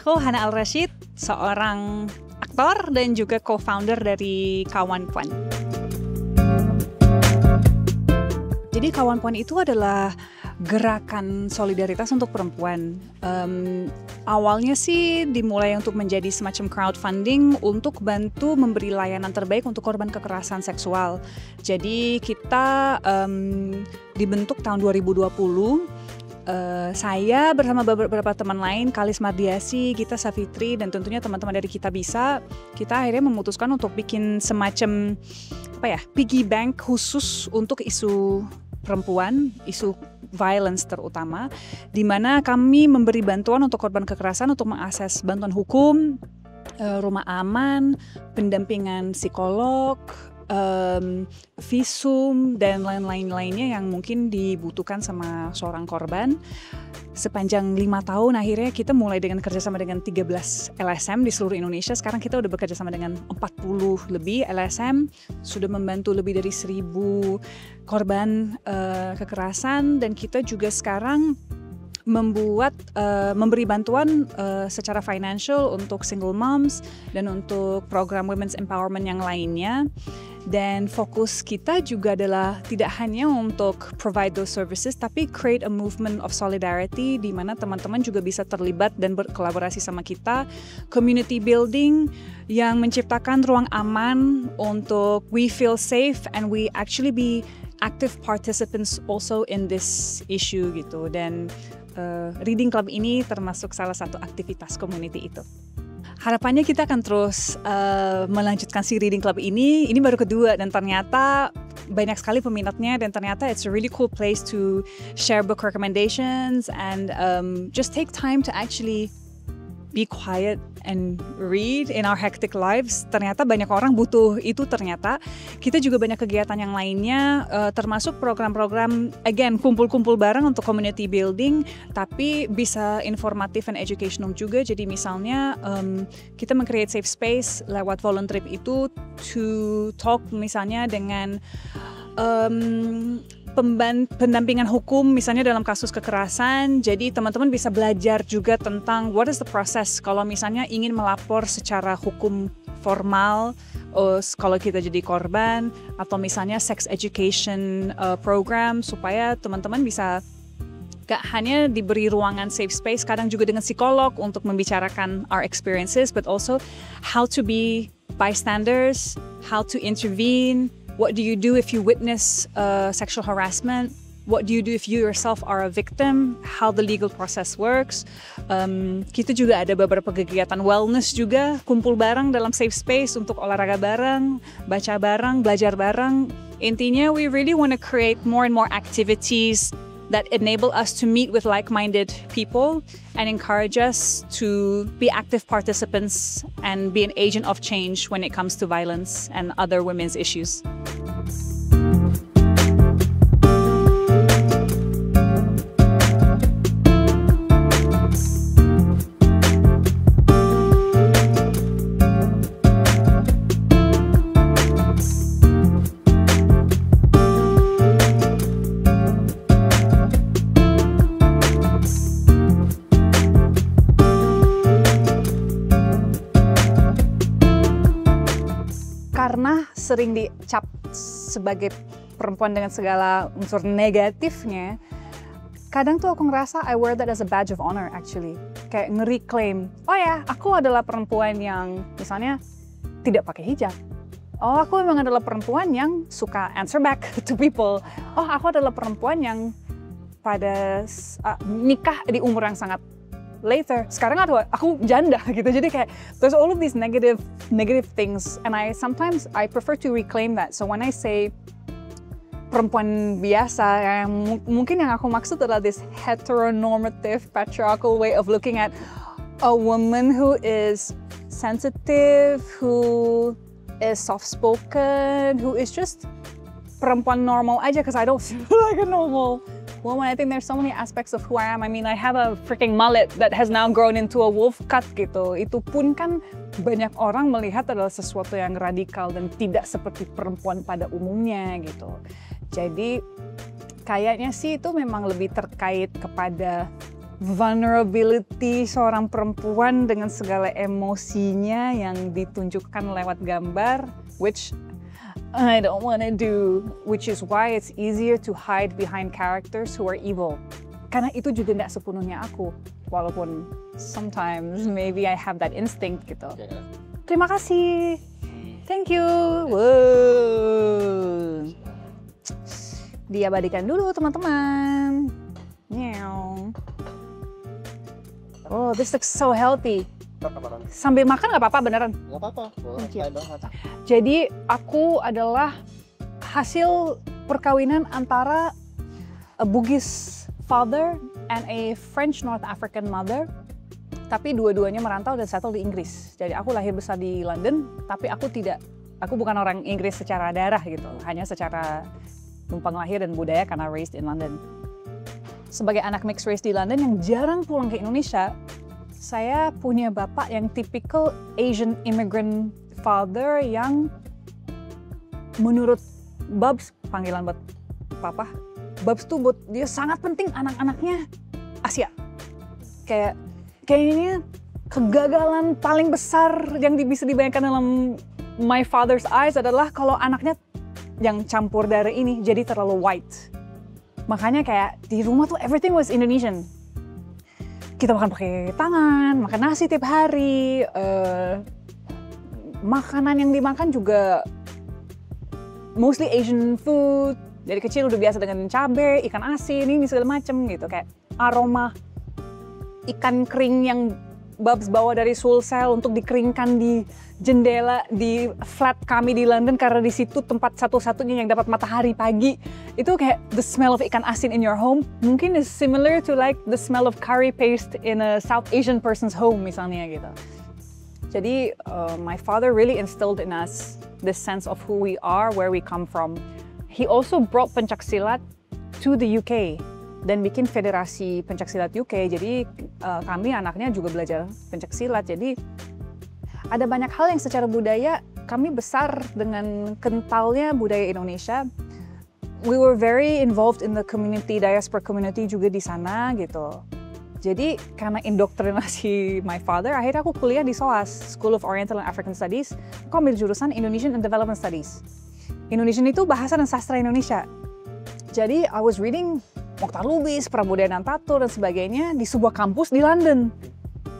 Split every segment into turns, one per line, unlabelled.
Aku Hana Al-Rashid, seorang aktor dan juga co-founder dari Kawan Puan. Jadi Kawan Puan itu adalah gerakan solidaritas untuk perempuan. Awalnya sih dimulai untuk menjadi semacam crowdfunding untuk bantu memberi layanan terbaik untuk korban kekerasan seksual. Jadi kita dibentuk tahun 2020. Saya bersama beberapa teman lain, Kalis Mardiasi, Gita Savitri, dan tentunya teman-teman dari Kita Bisa, kita akhirnya memutuskan untuk bikin semacam piggy bank khusus untuk isu perempuan, isu violence terutama, di mana kami memberi bantuan untuk korban kekerasan untuk mengakses bantuan hukum, rumah aman, pendampingan psikolog, visum, dan lain-lainnya yang mungkin dibutuhkan sama seorang korban. Sepanjang 5 tahun akhirnya kita mulai dengan kerjasama dengan 13 LSM di seluruh Indonesia. Sekarang kita udah bekerja sama dengan 40 lebih LSM, sudah membantu lebih dari 1.000 korban kekerasan, dan kita juga sekarang memberi bantuan secara financial untuk single moms dan untuk program women's empowerment yang lainnya. Dan fokus kita juga adalah tidak hanya untuk provide those services, tapi create a movement of solidarity di mana teman-teman juga bisa terlibat dan berkolaborasi sama kita. Community building yang menciptakan ruang aman untuk we feel safe and we actually be active participants also in this issue gitu. Dan Reading Club ini termasuk salah satu aktivitas community itu. Harapannya kita akan terus melanjutkan si Reading Club ini baru kedua, dan ternyata banyak sekali peminatnya, dan ternyata it's a really cool place to share book recommendations and just take time to actually be quiet and read in our hectic lives. Ternyata banyak orang butuh itu. Ternyata kita juga banyak kegiatan yang lainnya, termasuk program-program again kumpul-kumpul bareng untuk community building, tapi bisa informatif and educational juga. Jadi misalnya kita meng-create safe space lewat volunteer itu to talk misalnya dengan pendampingan hukum misalnya dalam kasus kekerasan. Jadi teman-teman bisa belajar juga tentang what is the process kalau misalnya ingin melapor secara hukum formal kalau kita jadi korban, atau misalnya sex education program supaya teman-teman bisa gak hanya diberi ruangan safe space, kadang juga dengan psikolog untuk membicarakan our experiences, but also how to be bystanders, how to intervene. What do you do if you witness sexual harassment? What do you do if you yourself are a victim? How the legal process works? Kita juga ada beberapa kegiatan wellness juga, kumpul bareng dalam safe space untuk olahraga bareng, baca bareng, belajar bareng. Intinya, we really want to create more and more activities that enable us to meet with like-minded people and encourage us to be active participants and be an agent of change when it comes to violence and other women's issues. Karena sering dicap sebagai perempuan dengan segala unsur negatifnya, kadang tuh aku ngerasa I wear that as a badge of honor actually. Kayak nge-reclaim, oh ya, aku adalah perempuan yang misalnya tidak pakai hijab. Oh, aku memang adalah perempuan yang suka answer back to people. Oh, aku adalah perempuan yang pada nikah di umur yang sangat later. Sekarang aku janda gitu. Jadi kayak there's all of these negative things, and sometimes I prefer to reclaim that. So when I say perempuan biasa, mungkin yang aku maksud adalah this heteronormative patriarchal way of looking at a woman who is sensitive, who is soft-spoken, who is just perempuan normal aja, because I don't feel like a normal woman. I think there's so many aspects of who I am. I mean, I have a freaking mullet that has now grown into a wolf cut gitu. Itu pun kan banyak orang melihat adalah sesuatu yang radikal dan tidak seperti perempuan pada umumnya gitu. Jadi kayaknya sih itu memang lebih terkait kepada vulnerability seorang perempuan dengan segala emosinya yang ditunjukkan lewat gambar, which I don't want to do, which is why it's easier to hide behind characters who are evil. Karena itu juga nggak sepenuhnya aku, walaupun sometimes maybe I have that instinct gitu. Terima kasih, thank you. Wow. Diabadikan dulu teman-teman. Meow. Oh, this looks so healthy. Sambil makan nggak apa-apa beneran?
Nggak apa-apa.
Jadi aku adalah hasil perkawinan antara a Bugis father and a French North African mother. Tapi dua-duanya merantau dan settle di Inggris. Jadi aku lahir besar di London, tapi aku bukan orang Inggris secara darah gitu, hanya secara numpang lahir dan budaya karena raised in London. Sebagai anak mixed race di London yang jarang pulang ke Indonesia, saya punya bapak yang typical Asian immigrant father yang menurut Babs, panggilan buat papa, Babs tuh buat dia sangat penting anak-anaknya Asia. Kayaknya kegagalan paling besar yang bisa dibayangkan dalam my father's eyes adalah kalau anaknya yang campur darah ini jadi terlalu white. Makanya kayak di rumah tuh everything was Indonesian. Kita makan pakai tangan, makan nasi tiap hari, makanan yang dimakan juga mostly Asian food. Dari kecil udah biasa dengan cabai, ikan asin, ini segala macem gitu. Kayak aroma ikan kering yang Babs bawa dari Sulsel untuk dikeringkan di jendela di flat kami di London karena di situ tempat satu-satunya yang dapat matahari pagi. Itu kayak the smell of ikan asin in your home mungkin is similar to like the smell of curry paste in a South Asian person's home misalnya gitu. Jadi my father really instilled in us this sense of who we are, where we come from. He also brought pencaksilat to the UK dan bikin federasi pencaksilat UK. Jadi kami anaknya juga belajar pencaksilat. Jadi ada banyak hal yang secara budaya kami besar dengan kentalnya budaya Indonesia. We were very involved in the community, diaspora community juga di sana gitu. Jadi karena indoktrinasi my father, akhirnya aku kuliah di SOAS, School of Oriental and African Studies. Aku ambil jurusan Indonesian and Development Studies. Indonesian itu bahasa dan sastra Indonesia. Jadi I was reading Mokhtar Lubis, Pramudia Tatur, dan sebagainya di sebuah kampus di London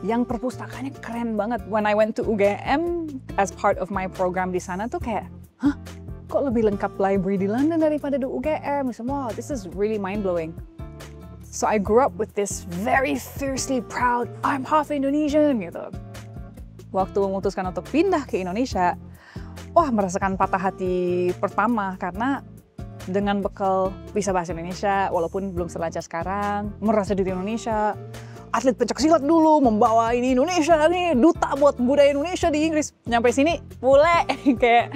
yang perpustakaannya keren banget. When I went to UGM as part of my program di sana tuh kayak, hah, kok lebih lengkap library di London daripada di UGM? Wow, this is really mind-blowing. So I grew up with this very fiercely proud, I'm half Indonesian gitu. Waktu memutuskan untuk pindah ke Indonesia, wah merasakan patah hati pertama karena dengan bekal bisa bahasa Indonesia, walaupun belum selancar sekarang, merasa diri Indonesia, atlet pencaksilat dulu, membawa ini Indonesia nih, duta buat budaya Indonesia di Inggris. Nyampe sini, bule, kayak,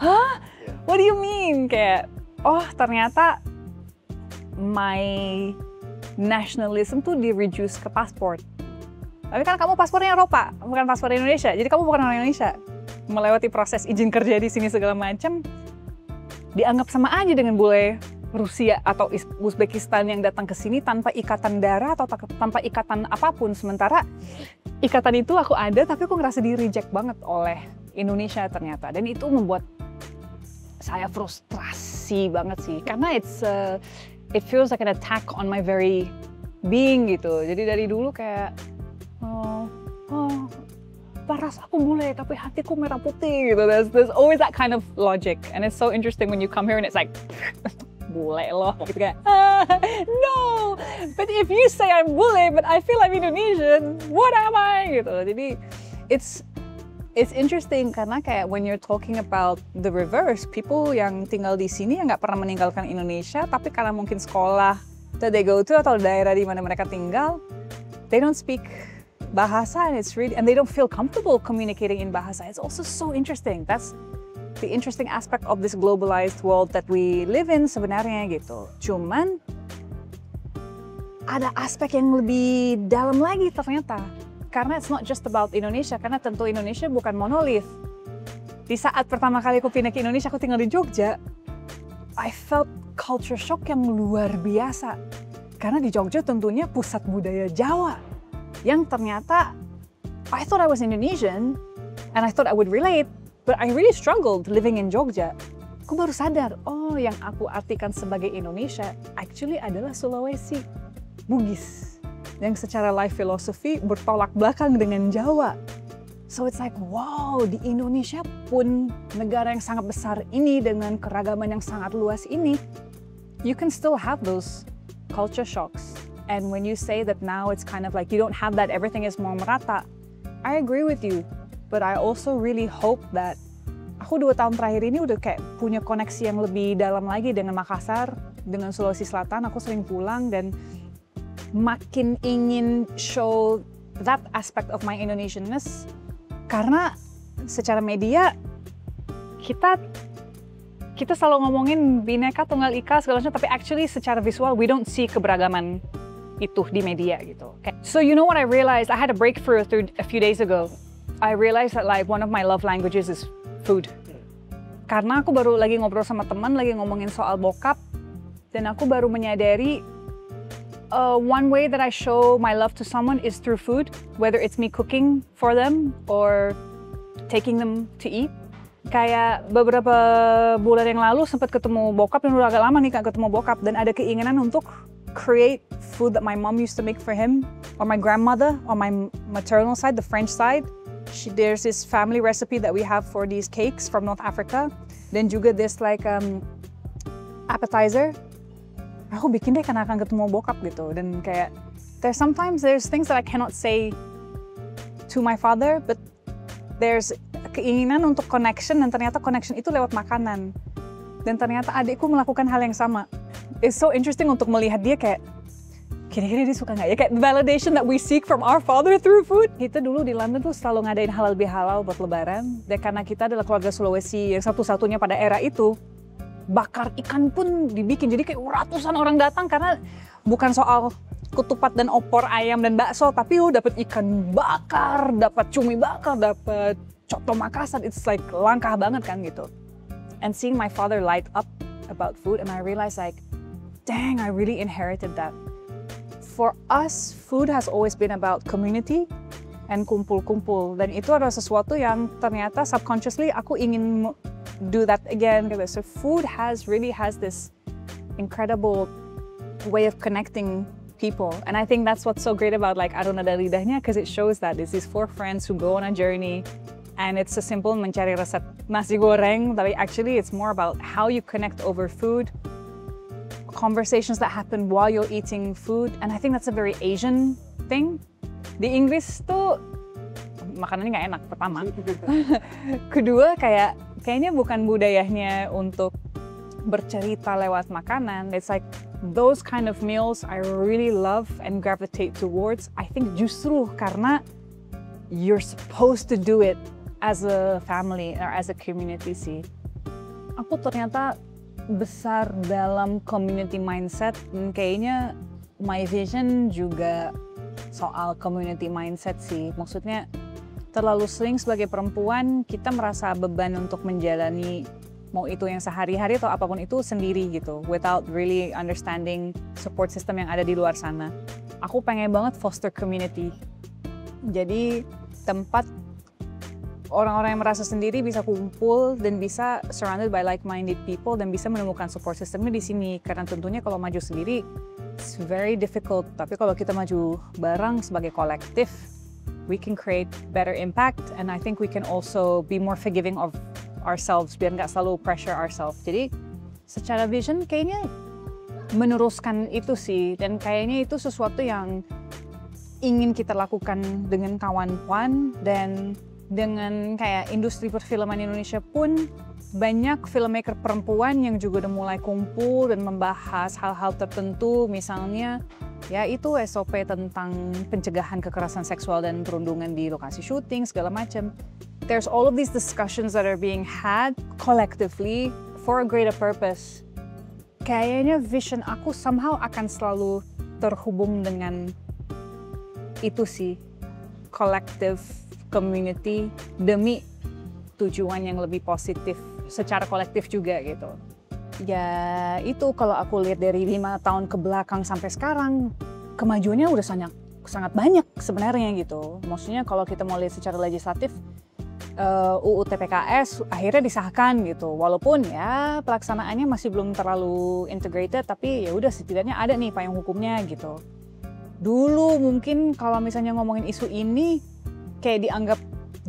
hah? What do you mean? Kayak, oh ternyata my nationalism tuh di-reduce ke paspor. Tapi kan kamu paspornya Eropa, bukan paspor Indonesia, jadi kamu bukan orang Indonesia. Melewati proses izin kerja di sini segala macam, dianggap sama aja dengan bule Rusia atau Uzbekistan yang datang ke sini tanpa ikatan darah atau tanpa ikatan apapun. Sementara ikatan itu aku ada, tapi aku ngerasa di-reject banget oleh Indonesia ternyata. Dan itu membuat saya frustrasi banget sih, karena it feels like an attack on my very being gitu. Jadi dari dulu kayak, paras aku bule tapi hatiku merah putih gitu. There's always that kind of logic, and it's so interesting when you come here and it's like bule loh gitu kayak no, but if you say I'm bule but I feel I'm Indonesian, what am I gitu. Jadi it's interesting karena kayak when you're talking about the reverse, people yang tinggal di sini yang nggak pernah meninggalkan Indonesia tapi karena mungkin sekolah that they go to atau daerah di mana mereka tinggal, they don't speak bahasa, and they don't feel comfortable communicating in bahasa. It's also so interesting. That's the interesting aspect of this globalized world that we live in sebenarnya gitu. Cuman ada aspek yang lebih dalam lagi ternyata. Karena it's not just about Indonesia, karena tentu Indonesia bukan monolith. Di saat pertama kali aku pindah ke Indonesia, aku tinggal di Jogja, I felt culture shock yang luar biasa. Karena di Jogja tentunya pusat budaya Jawa. Yang ternyata, I thought I was Indonesian, and I thought I would relate, but I really struggled living in Jogja. Aku baru sadar, oh yang aku artikan sebagai Indonesia, actually adalah Sulawesi, Bugis. Yang secara life philosophy bertolak belakang dengan Jawa. So it's like, wow, di Indonesia pun negara yang sangat besar ini dengan keragaman yang sangat luas ini, you can still have those culture shocks. And when you say that now it's kind of like you don't have that, everything is more merata, I agree with you. But I also really hope that aku 2 tahun terakhir ini udah kayak punya koneksi yang lebih dalam lagi dengan Makassar, dengan Sulawesi Selatan. Aku sering pulang dan makin ingin show that aspect of my Indonesianness. Karena secara media kita selalu ngomongin Bhinneka Tunggal Ika segala macam, tapi actually secara visual we don't see keberagaman itu di media gitu. Okay. So you know what I realized? I had a breakthrough a few days ago. I realized that like one of my love languages is food. Karena aku baru lagi ngobrol sama teman, lagi ngomongin soal bokap, dan aku baru menyadari one way that I show my love to someone is through food, whether it's me cooking for them or taking them to eat. Kayak beberapa bulan yang lalu sempat ketemu bokap, dan udah agak lama nih Kak ketemu bokap, dan ada keinginan untuk create food that my mom used to make for him, or my grandmother on my maternal side, the French side. There's this family recipe that we have for these cakes from North Africa. Dan juga this like appetizer. Aku bikin deh karena akan ketemu bokap gitu. Dan kayak there's things that I cannot say to my father, but there's keinginan untuk connection, dan ternyata connection itu lewat makanan. Dan ternyata adikku melakukan hal yang sama. It's so interesting untuk melihat dia kayak, kira-kira dia suka nggak ya? Kayak validation that we seek from our father through food. Kita dulu di London tuh selalu ngadain halal bihalal buat lebaran. Dan karena kita adalah keluarga Sulawesi yang satu-satunya pada era itu, bakar ikan pun dibikin. Jadi kayak ratusan orang datang karena bukan soal ketupat dan opor ayam dan bakso, tapi dapat ikan bakar, dapat cumi bakar, dapat coto Makassar. It's like langkah banget kan gitu. And seeing my father light up about food, and I realized like, dang, I really inherited that. For us, food has always been about community and kumpul-kumpul. Dan itu adalah sesuatu yang ternyata subconsciously aku ingin do that again. So food really has this incredible way of connecting people. And I think that's what's so great about like Aruna dan Lidahnya, because it shows that it's these 4 friends who go on a journey. And it's so simple mencari resep nasi goreng, tapi actually it's more about how you connect over food, conversations that happen while you're eating food, and I think that's a very Asian thing. Di Inggris tuh makanannya nggak enak pertama. Kedua kayaknya bukan budayanya untuk bercerita lewat makanan. It's like those kind of meals I really love and gravitate towards. I think justru karena you're supposed to do it as a family or as a community sih. Aku ternyata besar dalam community mindset, dan kayaknya my vision juga soal community mindset sih. Maksudnya terlalu sering sebagai perempuan kita merasa beban untuk menjalani mau itu yang sehari-hari atau apapun itu sendiri gitu, without really understanding support system yang ada di luar sana. Aku pengen banget foster community. Jadi tempat orang-orang yang merasa sendiri bisa kumpul dan bisa surrounded by like-minded people dan bisa menemukan support systemnya di sini. Karena tentunya kalau maju sendiri, it's very difficult. Tapi kalau kita maju bareng sebagai kolektif, we can create better impact, and I think we can also be more forgiving of ourselves, biar nggak selalu pressure ourselves. Jadi secara vision kayaknya meneruskan itu sih, dan kayaknya itu sesuatu yang ingin kita lakukan dengan kawan-kawan. Dan dengan kayak industri perfilman Indonesia pun banyak filmmaker perempuan yang juga udah mulai kumpul dan membahas hal-hal tertentu, misalnya ya itu SOP tentang pencegahan kekerasan seksual dan perundungan di lokasi syuting segala macam. There's all of these discussions that are being had collectively for a greater purpose. Kayaknya vision aku somehow akan selalu terhubung dengan itu sih, collective community demi tujuan yang lebih positif secara kolektif juga gitu. Ya itu kalau aku lihat dari 5 tahun ke belakang sampai sekarang, kemajuannya udah sangat banyak sebenarnya gitu. Maksudnya kalau kita mau lihat secara legislatif, UU TPKS akhirnya disahkan gitu. Walaupun ya pelaksanaannya masih belum terlalu integrated, tapi ya udah setidaknya ada nih payung hukumnya gitu. Dulu mungkin kalau misalnya ngomongin isu ini kayak dianggap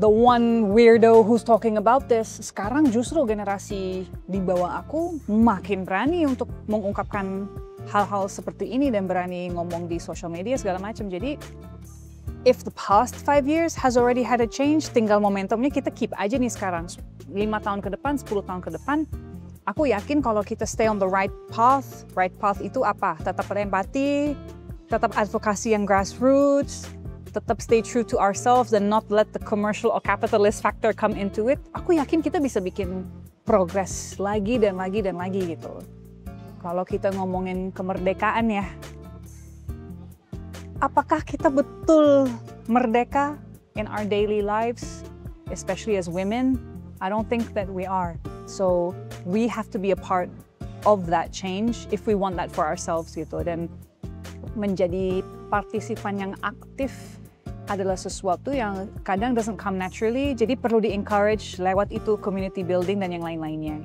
the one weirdo who's talking about this. Sekarang justru generasi di bawah aku makin berani untuk mengungkapkan hal-hal seperti ini dan berani ngomong di social media segala macam. Jadi if the past 5 years has already had a change, tinggal momentumnya kita keep aja nih sekarang. 5 tahun ke depan, 10 tahun ke depan, aku yakin kalau kita stay on the right path itu apa? Tetap berempati, tetap advokasi yang grassroots, tetap stay true to ourselves and not let the commercial or capitalist factor come into it, aku yakin kita bisa bikin progress lagi dan lagi dan lagi gitu. Kalau kita ngomongin kemerdekaan ya, apakah kita betul merdeka in our daily lives, especially as women? I don't think that we are. So we have to be a part of that change if we want that for ourselves gitu. Dan menjadi partisipan yang aktif adalah sesuatu yang kadang doesn't come naturally, jadi perlu di-encourage lewat itu community building dan yang lain-lainnya.